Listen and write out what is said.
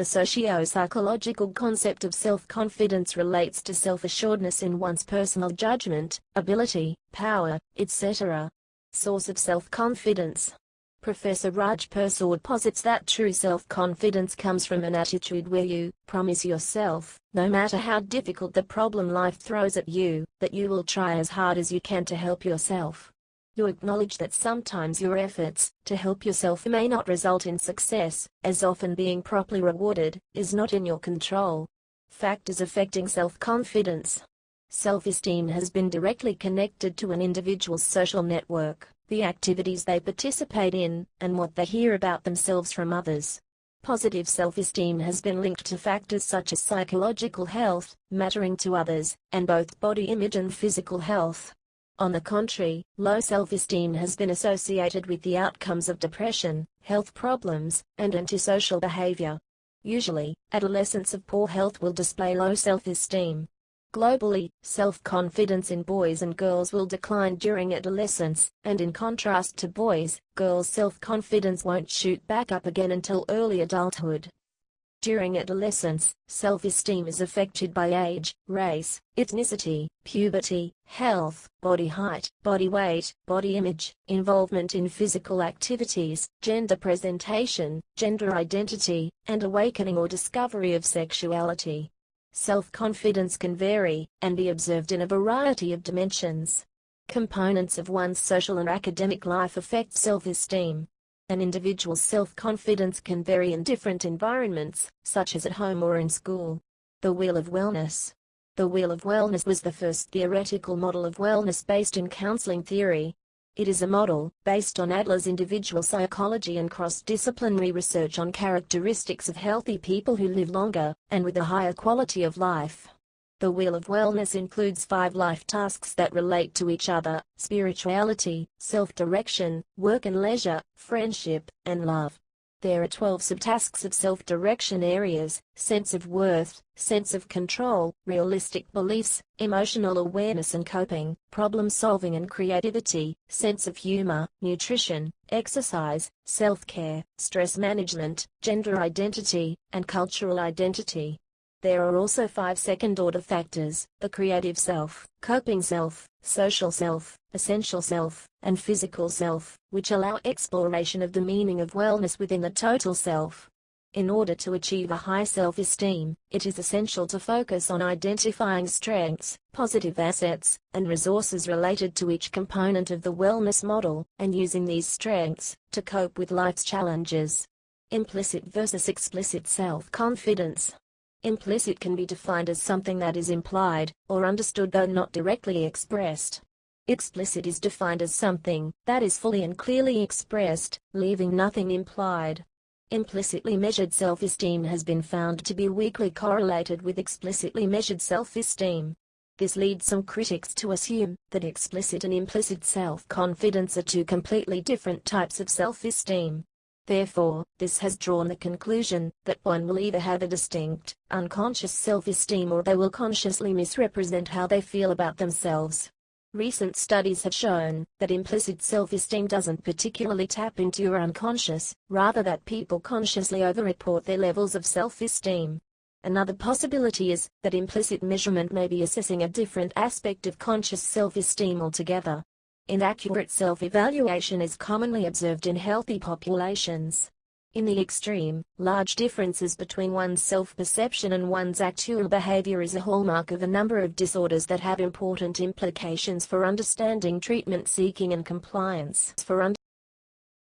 The socio-psychological concept of self-confidence relates to self-assuredness in one's personal judgment, ability, power, etc. Source of self-confidence. Professor Raj Persaud posits that true self-confidence comes from an attitude where you promise yourself, no matter how difficult the problem life throws at you, that you will try as hard as you can to help yourself. You acknowledge that sometimes your efforts to help yourself may not result in success, as often being properly rewarded is not in your control. Factors affecting self-confidence. Self-esteem has been directly connected to an individual's social network, the activities they participate in, and what they hear about themselves from others. Positive self-esteem has been linked to factors such as psychological health, mattering to others, and both body image and physical health. On the contrary, low self-esteem has been associated with the outcomes of depression, health problems, and antisocial behavior. Usually, adolescents of poor health will display low self-esteem. Globally, self-confidence in boys and girls will decline during adolescence, and in contrast to boys, girls' self-confidence won't shoot back up again until early adulthood. During adolescence, self-esteem is affected by age, race, ethnicity, puberty, health, body height, body weight, body image, involvement in physical activities, gender presentation, gender identity, and awakening or discovery of sexuality. Self-confidence can vary, and be observed in a variety of dimensions. Components of one's social and academic life affect self-esteem. An individual's self-confidence can vary in different environments, such as at home or in school. The Wheel of Wellness. The Wheel of Wellness was the first theoretical model of wellness based in counseling theory. It is a model based on Adler's individual psychology and cross-disciplinary research on characteristics of healthy people who live longer, and with a higher quality of life. The Wheel of Wellness includes 5 life tasks that relate to each other: spirituality, self-direction, work and leisure, friendship, and love. There are 12 subtasks of self-direction areas: sense of worth, sense of control, realistic beliefs, emotional awareness and coping, problem-solving and creativity, sense of humor, nutrition, exercise, self-care, stress management, gender identity, and cultural identity. There are also 5 second-order factors: the creative self, coping self, social self, essential self, and physical self, which allow exploration of the meaning of wellness within the total self. In order to achieve a high self-esteem, it is essential to focus on identifying strengths, positive assets, and resources related to each component of the wellness model, and using these strengths to cope with life's challenges. Implicit versus explicit self-confidence. Implicit can be defined as something that is implied, or understood though not directly expressed. Explicit is defined as something that is fully and clearly expressed, leaving nothing implied. Implicitly measured self-esteem has been found to be weakly correlated with explicitly measured self-esteem. This leads some critics to assume that explicit and implicit self-confidence are 2 completely different types of self-esteem. Therefore, this has drawn the conclusion that one will either have a distinct, unconscious self-esteem or they will consciously misrepresent how they feel about themselves. Recent studies have shown that implicit self-esteem doesn't particularly tap into your unconscious, rather that people consciously overreport their levels of self-esteem. Another possibility is that implicit measurement may be assessing a different aspect of conscious self-esteem altogether. Inaccurate self-evaluation is commonly observed in healthy populations. In the extreme, large differences between one's self-perception and one's actual behavior is a hallmark of a number of disorders that have important implications for understanding treatment seeking and compliance.